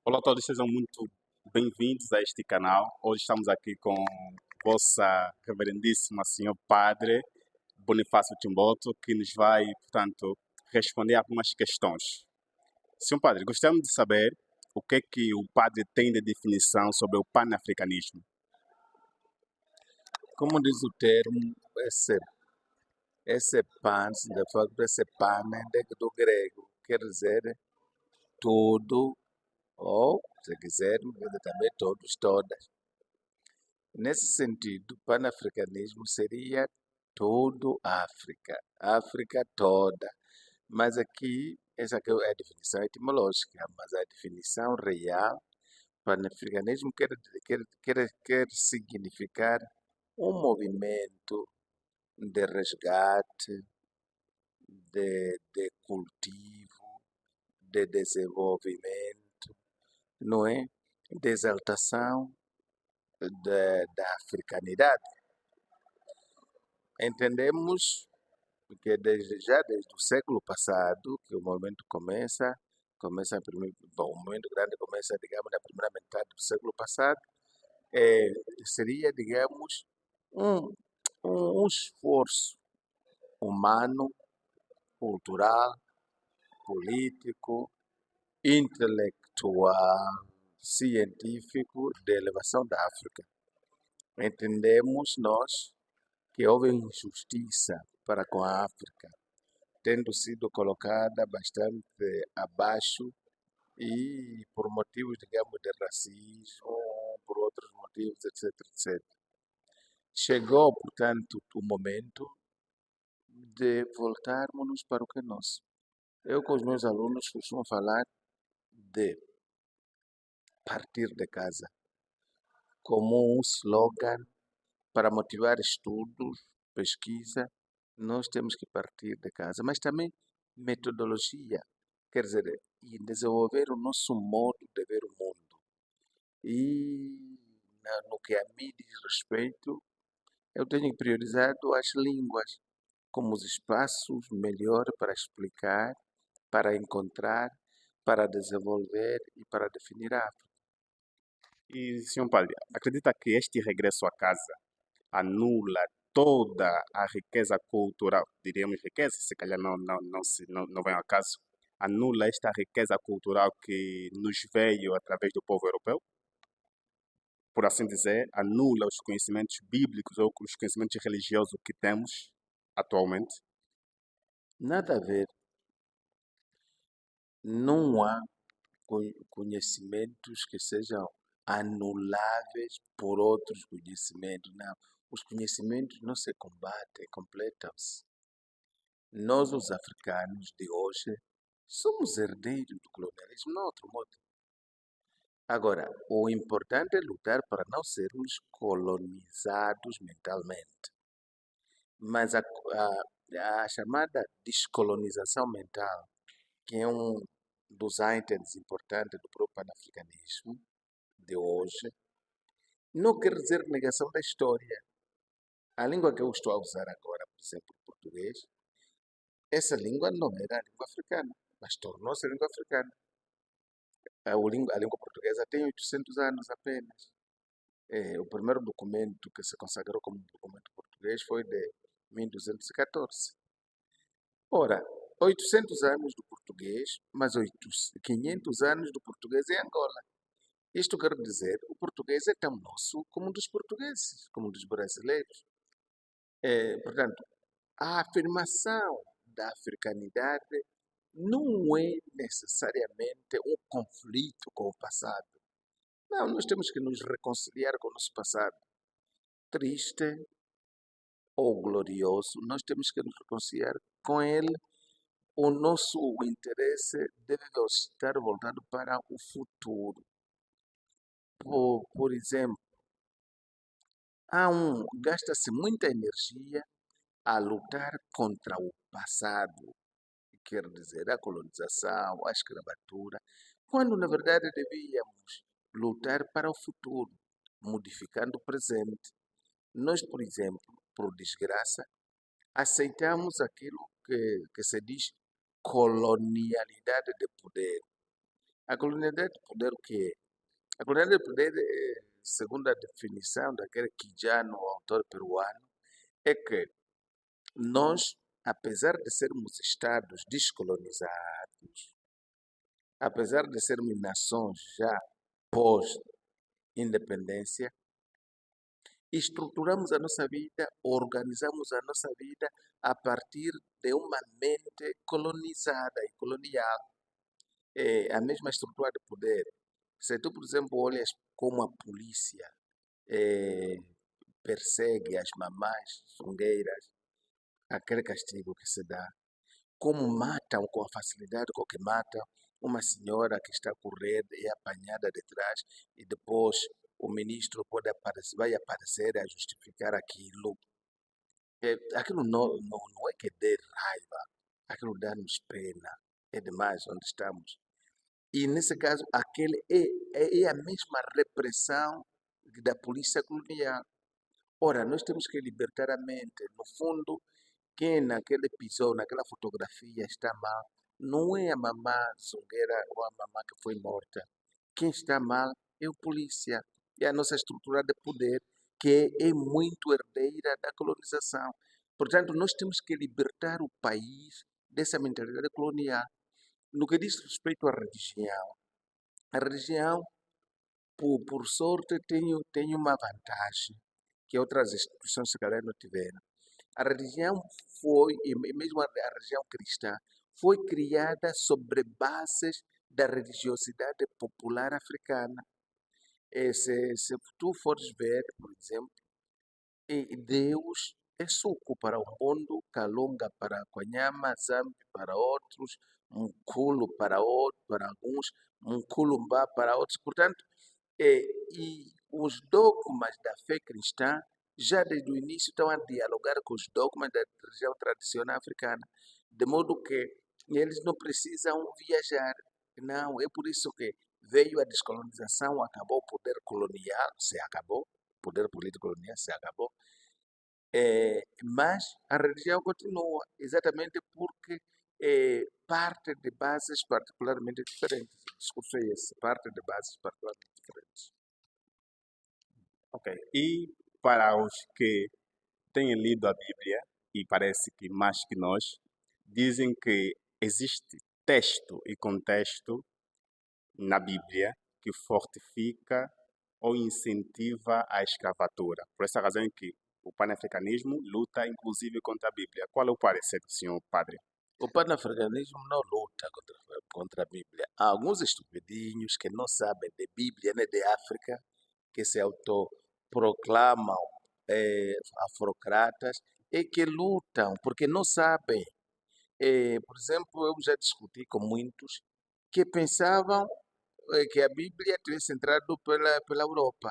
Olá a todos, sejam muito bem-vindos a este canal. Hoje estamos aqui com vossa reverendíssima senhor Padre Bonifácio Timboto, que nos vai, portanto, responder algumas questões. Senhor Padre, gostaríamos de saber o que o Padre tem de definição sobre o panafricanismo. Como diz o termo, esse pan, de facto, esse pan é do grego, quer dizer tudo, ou, se quisermos, também todos, todas. Nesse sentido, panafricanismo seria todo África, África toda. Mas aqui, essa aqui é a definição etimológica, mas a definição real, panafricanismo quer significar um movimento de resgate, de cultivo, de desenvolvimento, não é? De exaltação da africanidade. Entendemos que desde o século passado, que o movimento o movimento grande começa, digamos, na primeira metade do século passado, seria, digamos, um, um esforço humano, cultural, político, intelectual, científico de elevação da África. Entendemos nós que houve injustiça para com a África, tendo sido colocada bastante abaixo e por motivos, digamos, de racismo, por outros motivos, etc, etc. Chegou, portanto, o momento de voltarmos para o que é nosso. Eu com os meus alunos costumo falar de partir de casa como um slogan para motivar estudos, pesquisa. Nós temos que partir de casa, mas também metodologia, quer dizer, e desenvolver o nosso modo de ver o mundo. E no que a mim diz respeito, eu tenho priorizado as línguas como os espaços melhor para explicar, para encontrar, para desenvolver e para definir a África. E, senhor Padre, acredita que este regresso à casa anula toda a riqueza cultural, diríamos riqueza, se calhar não vem ao caso, anula esta riqueza cultural que nos veio através do povo europeu? Por assim dizer, anula os conhecimentos bíblicos ou os conhecimentos religiosos que temos atualmente? Nada a ver. Não há conhecimentos que sejam anuláveis por outros conhecimentos. Não. Os conhecimentos não se combatem, completam-se. Nós, os africanos de hoje, somos herdeiros do colonialismo, não há outro modo. Agora, o importante é lutar para não sermos colonizados mentalmente. Mas a chamada descolonização mental, que é um dos items importantes do próprio panafricanismo de hoje, não quer dizer negação da história. A língua que eu estou a usar agora, por exemplo, o português, essa língua não era a língua africana, mas tornou-se a língua africana. A língua portuguesa tem 800 anos apenas. O primeiro documento que se consagrou como documento português foi de 1214. Ora, 800 anos do português, mas 500 anos do português em Angola. Isto quer dizer, o português é tão nosso como um dos portugueses, como um dos brasileiros. Portanto, a afirmação da africanidade não é necessariamente um conflito com o passado. Não, nós temos que nos reconciliar com o nosso passado. Triste ou glorioso, nós temos que nos reconciliar com ele. O nosso interesse deve estar voltado para o futuro. Por exemplo, gasta-se muita energia a lutar contra o passado, quer dizer, a colonização, a escravatura, quando na verdade devíamos lutar para o futuro, modificando o presente. Nós, por exemplo, por desgraça, aceitamos aquilo que se diz colonialidade de poder. A colonialidade de poder o que é? A colonialidade de poder, segundo a definição daquele Quijano, o autor peruano, é que nós, apesar de sermos estados descolonizados, apesar de sermos nações já pós-independência, estruturamos a nossa vida, organizamos a nossa vida a partir de uma mente colonizada e colonial. É a mesma estrutura de poder. Se tu, por exemplo, olhas como a polícia persegue as mamás sungueiras, aquele castigo que se dá, como matam com a facilidade com que matam uma senhora que está a correr e é apanhada de trás e depois o ministro vai aparecer a justificar aquilo. Aquilo não é que dê raiva, aquilo dá-nos pena, é demais onde estamos. E nesse caso, aquele é a mesma repressão da polícia colonial. Ora, nós temos que libertar a mente. No fundo, quem naquele episódio, naquela fotografia está mal, não é a mamã zongueira ou a mamã que foi morta. Quem está mal é o polícia. É a nossa estrutura de poder, que é muito herdeira da colonização. Portanto, nós temos que libertar o país dessa mentalidade colonial. No que diz respeito à religião, a religião, por sorte, tem uma vantagem que outras instituições se calhar não tiveram. A religião foi, e mesmo a religião cristã, foi criada sobre bases da religiosidade popular africana. Se tu fores ver, por exemplo, Deus é suco para o mundo, Kalunga para Kwanyama, Zambi para outros, Mukulu para alguns, Mukulumbá para outros. Portanto, e os dogmas da fé cristã já desde o início estão a dialogar com os dogmas da religião tradicional africana, de modo que eles não precisam viajar. Não, é por isso que veio a descolonização, acabou o poder colonial, se acabou, o poder político colonial se acabou, mas a religião continua, exatamente porque parte de bases particularmente diferentes. O discurso é esse, parte de bases particularmente diferentes. Ok. E para os que têm lido a Bíblia, e parece que mais que nós, dizem que existe texto e contexto na Bíblia que fortifica ou incentiva a escravatura. Por essa razão é que o panafricanismo luta inclusive contra a Bíblia. Qual é o parecer do senhor padre? O panafricanismo não luta contra a Bíblia. Há alguns estupidinhos que não sabem de Bíblia nem de África, que se autoproclamam afrocratas e que lutam porque não sabem. Por exemplo, eu já discuti com muitos que pensavam que a Bíblia tivesse entrado pela Europa.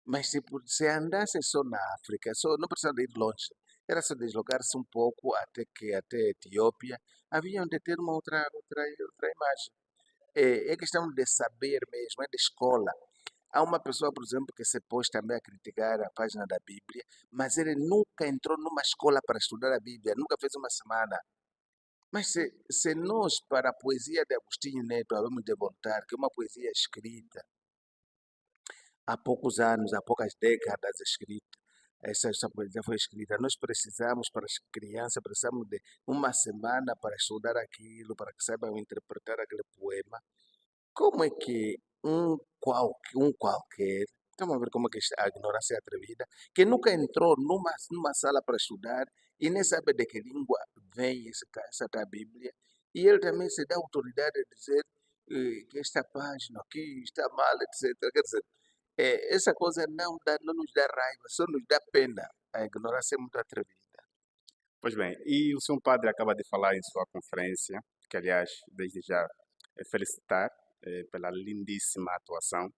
Mas se andasse só na África, só, não precisava ir longe, era só deslocar-se um pouco até a Etiópia, haviam de ter uma outra imagem. É questão de saber mesmo, é de escola. Há uma pessoa, por exemplo, que se pôs também a criticar a página da Bíblia, mas ele nunca entrou numa escola para estudar a Bíblia, nunca fez uma semana. Mas se nós, para a poesia de Agostinho Neto, havemos de voltar, que é uma poesia escrita há poucos anos, há poucas décadas escrita, essa poesia foi escrita. Nós precisamos, para as crianças, precisamos de uma semana para estudar aquilo, para que saibam interpretar aquele poema. Como é que um qualquer, estamos a ver como é que a ignorância é atrevida, que nunca entrou numa sala para estudar e nem sabe de que língua vem essa da Bíblia, e ele também se dá autoridade de dizer que esta página aqui está mal, etc. Quer dizer, essa coisa não nos dá raiva, só nos dá pena. A ignorância é muito atrevida. Pois bem, e o senhor padre acaba de falar em sua conferência, que aliás, desde já, felicitar pela lindíssima atuação.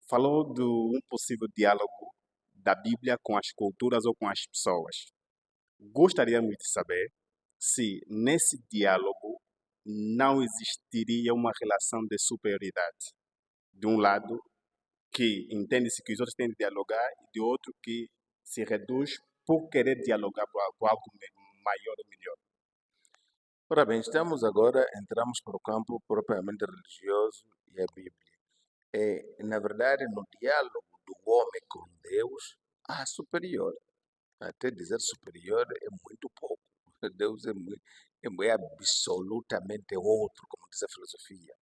Falou de um possível diálogo da Bíblia com as culturas ou com as pessoas. Gostaríamos de saber se nesse diálogo não existiria uma relação de superioridade. De um lado, que entende-se que os outros têm de dialogar, e de outro que se reduz por querer dialogar por algo maior ou melhor. Ora bem, entramos para o campo propriamente religioso e a Bíblia. Na verdade, no diálogo do homem com Deus, há superior. Até dizer superior é muito pouco. Deus é absolutamente outro, como diz a filosofia.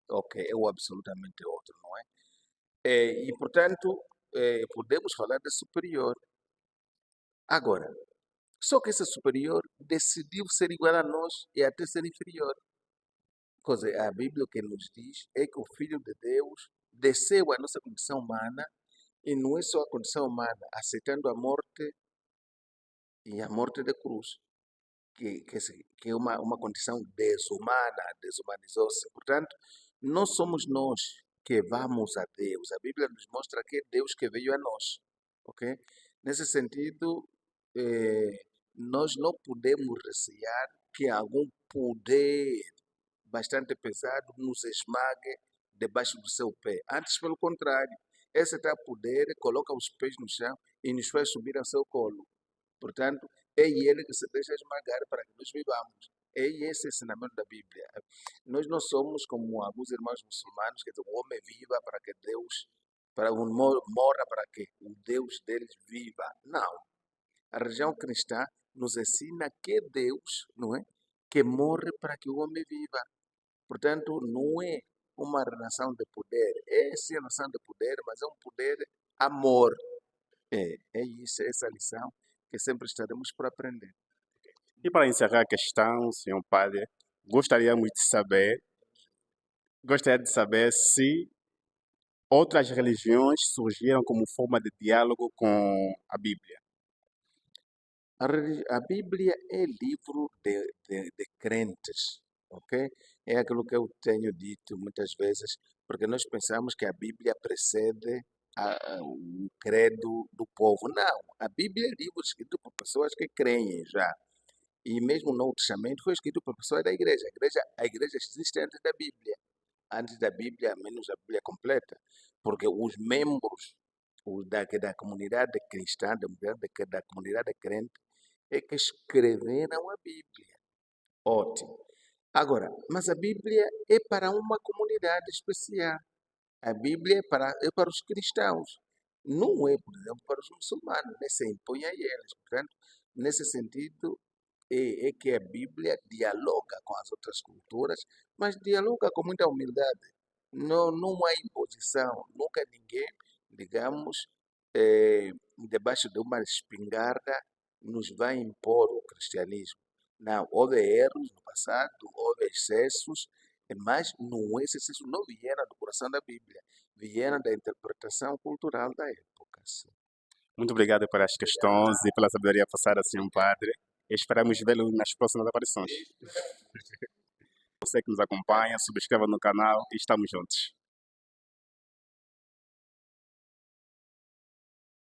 Ok, é o absolutamente outro, não é? E, portanto, podemos falar de superior. Agora, só que esse superior decidiu ser igual a nós e até ser inferior. Coisa, a Bíblia o que nos diz é que o Filho de Deus desceu à nossa condição humana e não é só a condição humana, aceitando a morte e a morte da cruz, que é uma condição desumana, desumanizou-se. Portanto, não somos nós que vamos a Deus. A Bíblia nos mostra que é Deus que veio a nós. Ok? Nesse sentido, nós não podemos recear que algum poder bastante pesado nos esmague debaixo do seu pé. Antes, pelo contrário, esse tal poder coloca os pés no chão e nos faz subir ao seu colo. Portanto, é ele que se deixa esmagar para que nós vivamos. É esse o ensinamento da Bíblia. Nós não somos como alguns irmãos muçulmanos que dizem, o homem viva para que Deus, para o morra para que o Deus deles viva. Não. A religião cristã nos ensina que Deus, não é, que morre para que o homem viva. Portanto, não é uma relação de poder. É sim relação de poder, mas é um poder amor. É isso, essa lição que sempre estaremos por aprender. E para encerrar a questão, senhor padre, gostaríamos de saber, gostaria de saber se outras religiões surgiram como forma de diálogo com a Bíblia. A Bíblia é livro de crentes, ok? É aquilo que eu tenho dito muitas vezes, porque nós pensamos que a Bíblia precede o credo do povo. Não, a Bíblia é livro escrito por pessoas que creem já. E mesmo o Novo Testamento foi escrito por pessoas da igreja. A igreja existe antes da Bíblia, menos a Bíblia completa, porque os membros da comunidade cristã, da comunidade crente, é que escreveram a Bíblia. Ótimo. Agora, mas a Bíblia é para uma comunidade especial. A Bíblia é para os cristãos. Não é, por exemplo, para os muçulmanos, nem se impõe a eles. Portanto, nesse sentido, é que a Bíblia dialoga com as outras culturas, mas dialoga com muita humildade. Não há imposição. Nunca ninguém, digamos, debaixo de uma espingarda, nos vai impor o cristianismo. Não, houve erros no passado, houve excessos, mas não, esses excessos não vieram do coração da Bíblia, vieram da interpretação cultural da época. Sim. Muito obrigado pelas questões e pela sabedoria passada, senhor padre. Esperamos vê-lo nas próximas aparições. Você que nos acompanha, subscreva no canal e estamos juntos.